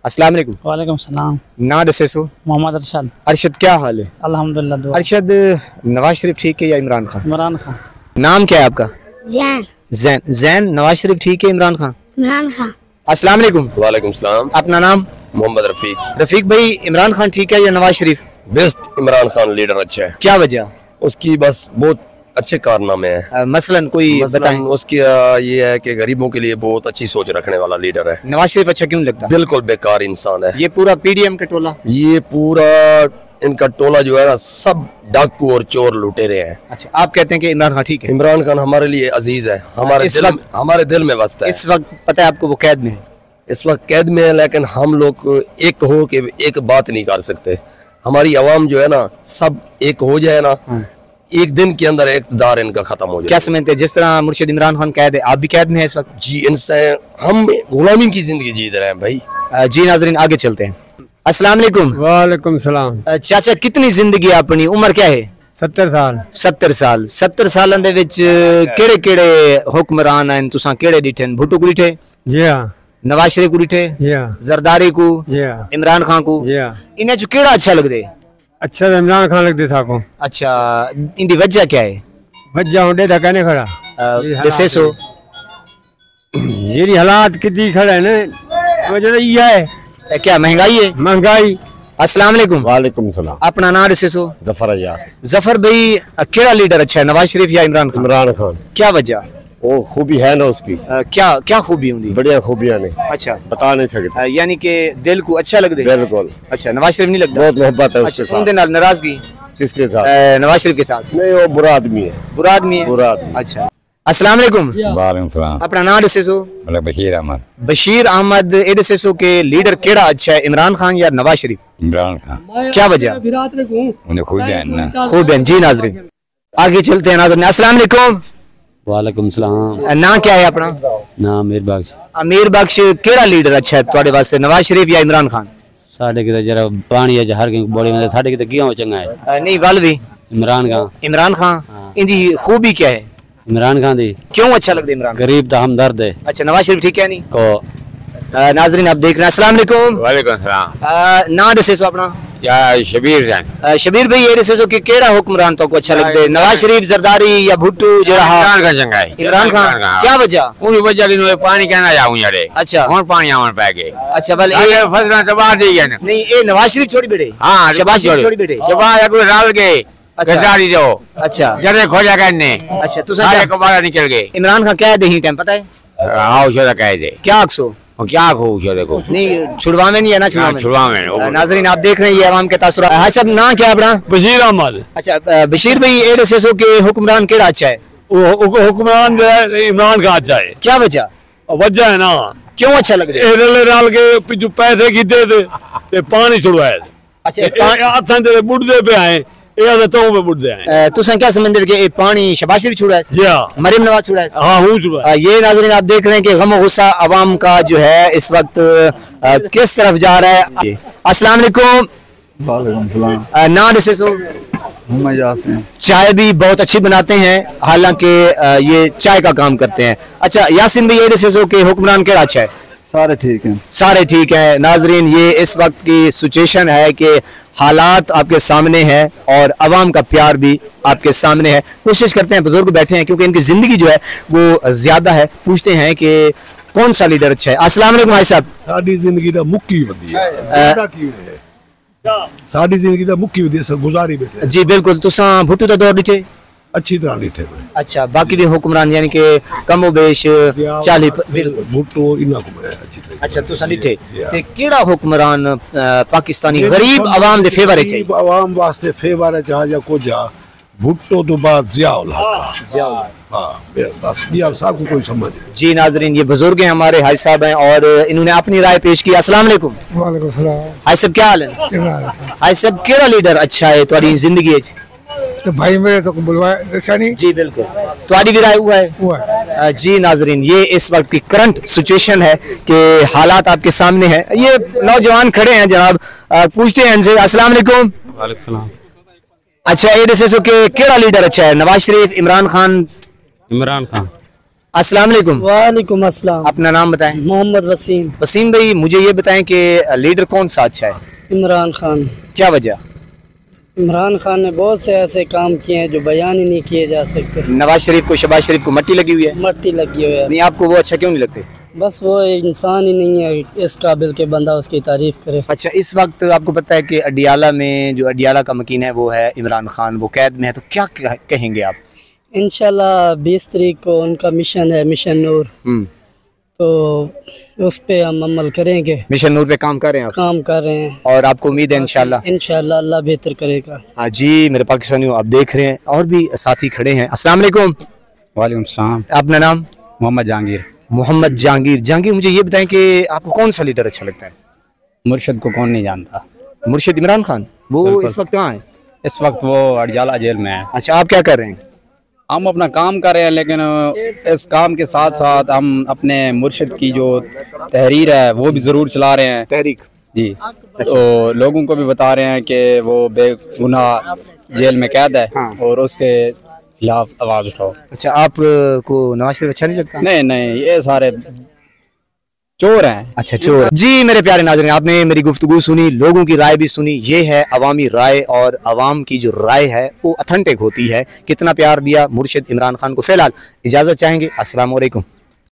अस्सलाम वालेकुम। वालेकुम सलाम। ना दसेसो मोहम्मद अरशद। अरशद क्या हाल है? अल्हम्दुलिल्लाह दुआ। अरशद, नवाज शरीफ ठीक है या इमरान खान? इमरान खान। नाम क्या है आपका? जैन। जैन। जैन, नवाज शरीफ ठीक है इमरान खान? इमरान खान। अस्सलाम वालेकुम। वालेकुम सलाम। अपना नाम? मोहम्मद रफीक। रफीक भाई, इमरान खान ठीक है या नवाज शरीफ? बेस्ट इमरान खान लीडर अच्छा है। क्या वजह? उसकी बस बहुत अच्छे कारनामे हैं। मसलन कोई बताएं। उसकी ये है कि गरीबों के लिए बहुत अच्छी सोच रखने वाला लीडर है। नवाज शरीफ अच्छा क्यों लगता? बिल्कुल बेकार इंसान है। ये पूरा पीडीएम का टोला, ये पूरा इनका टोला जो है ना, सब डाकू और चोर लुटेरे हैं। अच्छा, आप कहते हैं कि इमरान खान ठीक है? इमरान खान हमारे लिए अजीज है, हमारे दिल में बसता है। इस वक्त पता है आपको वो कैद में है? इस वक्त कैद में है, लेकिन हम लोग एक हो के एक बात नहीं कर सकते। हमारी आवाम जो है ना, सब एक हो जाए ना, एक दिन के अंदर इक़्तिदार इनका खत्म हो जाए। क्या समझते हैं? जिस तरह मुर्शिद इमरान खान कैद है, आप भी कैद में हैं इस वक्त? जी, इनसे हम गुलामी की जिंदगी जी रहे हैं भाई। जी नाज़रीन, आगे चलते हैं। अस्सलाम वालेकुम। वालेकुम सलाम। चाचा, कितनी जिंदगी अपनी उम्र क्या है? 70 साल। 70 साल। 70 सालन दे विच केड़े केड़े हुक्मरान हैं तुसां केड़े डिठे? भुट्टो को डिठे? जी हाँ। नवाज शरीफ को डिठे? जी हाँ। जरदारी को? जी हाँ। इमरान खान को? जी हाँ। इन्हें जो केड़ा अच्छा लगदे? अच्छा तो इमरान खान लगते था को। अच्छा, इनकी वजह क्या है? वजह होंडे था कहने खड़ा दसे सो जी हालात कितनी खड़ा है ना, वजह तो ये है। क्या महंगाई है? महंगाई। अस्सलाम वालेकुम। वालेकुम सलाम। अपना नाम दसे सो। जफर आजाद। जफर भाई, केड़ा लीडर अच्छा है, नवाज शरीफ या इमरान खान? इमरान खान। क्या वजह? वो खूबी है ना उसकी। क्या क्या खूबी होंगी? बढ़िया खूबियां ने अच्छा, बता नहीं सकते। यानी कि दिल को अच्छा लगदे? बिल्कुल। अच्छा, नवाज शरीफ नहीं लगता? बहुत मोहब्बत है उसके अच्छा, साथ। उनके नाल नाराजगी? किसके साथ? नवाज शरीफ के साथ? नहीं, वो बुरा आदमी है। बुरा आदमी है? बुरा आदमी। अच्छा। अस्सलाम वालेकुम। वालेकुम सलाम। अपना नाम दसे सो। बशीर अहमद। बशीर अहमद, ए दसे सो के लीडर केड़ा अच्छा है, इमरान खान या नवाज शरीफ? इमरान खान। क्या वजह? उन्हें खुद है ना। खूब है। जी नाज़रीन, आगे चलते हैं नाज़रीन। अस्सलाम वालेकुम। वालेकुम सलाम। ना क्या है अपना? नाम अमीर बख्श। अमीर बख्श, केड़ा लीडर अच्छा है तुहाडे वास्ते, नवाज शरीफ या इमरान खान? साढ़े किते जरा पानी है हर के बॉडी में, साढ़े किते किया चंगा है? नहीं, गल भी इमरान खान। इमरान खान, इनकी खूबी क्या है? इमरान खान दी क्यों अच्छा लगता है इमरान? गरीब तो हमदर्द है। अच्छा, नवाज शरीफ ठीक है नहीं? को नाज़रीन, आप देख रहे हैं। अस्सलाम वालेकुम। वालेकुम सलाम। ना दसे सो अपना? या शबीर जान। शबीर भाई, ये दसे सो कि केड़ा हुक्मरान तो को अच्छा लगता है, नवाज शरीफ, जरदारी या भुट्टो जेड़ा? इमरान खान चंगा है। इमरान खान। क्या वजह? उन वजह दिन पानी कहना जाऊं यारे। अच्छा। और पानी आवन पै गए। अच्छा, बल ये फसला तबाह दी गए। नहीं, ये नवाज शरीफ छोड़ी बैठे? हां, शहबाज शरीफ छोड़ी बैठे? शहबाज अगले डाल गए। अच्छा। गद्दारी दो। अच्छा। जरे खोजा करने। अच्छा, तुसा सारे क्या को बाहर निकल गए। इमरान खान क्या दही टाइम पता है? आओ छोड़ा कह दे। क्या अक्सो? और क्या खो छोड़े को? नहीं, छुड़वा में नहीं है ना? छुड़वा में। नाज़रीन, आप देख रहे हैं ये अवाम के तासुरात। हां सब, ना क्या अपना? बशीर अहमद। अच्छा, बशीर भाई, ए दसे सो के हुक्मरान केड़ा अच्छा है? हुक्मरान जो है इमरान खान अच्छा है। क्या वजह? वजह है ना, क्यों अच्छा लग रहा है? रले डाल के जो पैसे कीते थे पानी छुड़वाए। अच्छा, हथां ते बुढ़दे पे आए, ये तो पे बुढ़दे आए। तुसा क्या समझते कि पानी शहबाज शरीफ छुड़ा है? जी हाँ। मरीम नवाज छुड़ा है? हाँ, हूँ छुड़ा। ये नाज़रीन, आप देख रहे हैं कि गम और गुस्सा अवाम का जो है इस वक्त किस तरफ जा रहा है। अस्सलाम वालेकुम। वालेकुम सलाम। ना दसे सो। चाय भी बहुत अच्छी बनाते हैं, हालांकि ये चाय का काम करते हैं। अच्छा, यासिन भाई, ये दसे सो के हुक्मरान केड़ा अच्छा है? सारे ठीक हैं। सारे ठीक है। नाजरीन, ये इस वक्त की सिचुएशन है कि हालात आपके सामने है और अवाम का प्यार भी आपके सामने है। कोशिश करते हैं, बुजुर्ग बैठे हैं क्योंकि इनकी जिंदगी जो है वो ज्यादा है, पूछते हैं कि कौन सा लीडर अच्छा है। अस्सलाम वालेकुम भाई साहब। साडी जिंदगी दा मुक्की वधिया है। साडी जिंदगी दा मुक्की वधिया सब गुजारी बैठे। जी बिल्कुल। तुसा भुट्टो दा दौर डिठे? अच्छी तरह डिठे। अच्छा, बाकी भी हुक्मरान यानी कि कम बेश 40 भुट्टो इना को अच्छी तरह। अच्छा, तुसा डिठे ते केड़ा हुक्मरान पाकिस्तानी गरीब आवाम दे फेवर है? चाहिए आवाम वास्ते फेवर है जहां या को जा भुट्टो तो बाद जियाउल हक। हां, बस ये आप सबको कोई समझ। जी नाजरीन, ये बुजुर्ग हैं हमारे, हाजी साहब हैं और इन्होंने अपनी राय पेश की। अस्सलाम वालेकुम। वालेकुम सलाम। हाजी साहब, क्या हाल है? हाजी साहब, केड़ा लीडर अच्छा है तुम्हारी जिंदगी में? तो भाई मेरे तो बुलवाया नहीं। जी बिल्कुल, तुम्हारी भी राय हुआ है? जी नाजरीन, ये इस वक्त की करंट सिचुएशन है कि हालात आपके सामने है। ये नौजवान खड़े हैं जनाब, पूछते हैं इनसे। अस्सलाम वालेकुम। वालेकुम सलाम। अच्छा, ये दसे सो के केड़ा लीडर अच्छा है, नवाज शरीफ, इमरान खान? इमरान खान। अस्सलाम वालेकुम। वालेकुम अस्सलाम। अपना नाम बताएं। मोहम्मद वसीम। वसीम भाई, मुझे ये बताएं कि लीडर कौन सा अच्छा है? इमरान खान। क्या वजह? इमरान खान ने बहुत से ऐसे काम किए हैं जो बयान ही नहीं किए जा सकते। नवाज शरीफ को, शहबाज शरीफ को मट्टी लगी हुई है। मट्टी लगी हुई है। नहीं, आपको वो अच्छा क्यों नहीं लगते? बस वो इंसान ही नहीं है इस काबिल के बंदा उसकी तारीफ करे। अच्छा, इस वक्त आपको पता है कि अडियाला में जो अडियाला का मकीन है वो है इमरान खान, वो कैद में है, तो क्या कहेंगे आप? इंशाल्लाह 20 तारीख को उनका मिशन है, मिशन नूर, तो उस पे हम अमल करेंगे। मिशन नूर पे काम कर रहे हैं आप? काम कर रहे हैं और आपको उम्मीद है इंशाल्लाह? इंशाल्लाह अल्लाह बेहतर करेगा। हाँ जी मेरे पाकिस्तानियों, आप देख रहे हैं और भी साथी खड़े हैं। अस्सलाम वालेकुम। वालेकुम सलाम। अपना नाम? मोहम्मद जहांगीर। मोहम्मद जहांगीर। जहांगीर, मुझे ये बताएं कि आपको कौन सा लीडर अच्छा लगता है? मुर्शिद को कौन नहीं जानता? मुर्शिद इमरान खान। वो इस वक्त कहाँ है? इस वक्त वो अडियाला जेल में है। अच्छा, आप क्या कर रहे हैं? हम अपना काम कर रहे हैं, लेकिन इस काम के साथ साथ हम अपने मुर्शिद की जो तहरीर है वो भी ज़रूर चला रहे हैं। तहरीक जी। तो लोगों को भी बता रहे हैं कि वो बेगुनाह जेल में कैद है। हाँ। और उसके खिलाफ आवाज़ उठाओ। अच्छा, आपको नवाज शरीफ अच्छा नहीं लगता? नहीं नहीं, ये सारे चोर हैं। अच्छा, चोर। जी मेरे प्यारे नाज़रीन, आपने मेरी गुफ्तगू सुनी, लोगों की राय भी सुनी। ये है अवामी राय, और अवाम की जो राय है वो ऑथेंटिक होती है। कितना प्यार दिया मुर्शिद इमरान खान को। फिलहाल इजाज़त चाहेंगे। अस्सलाम वालेकुम।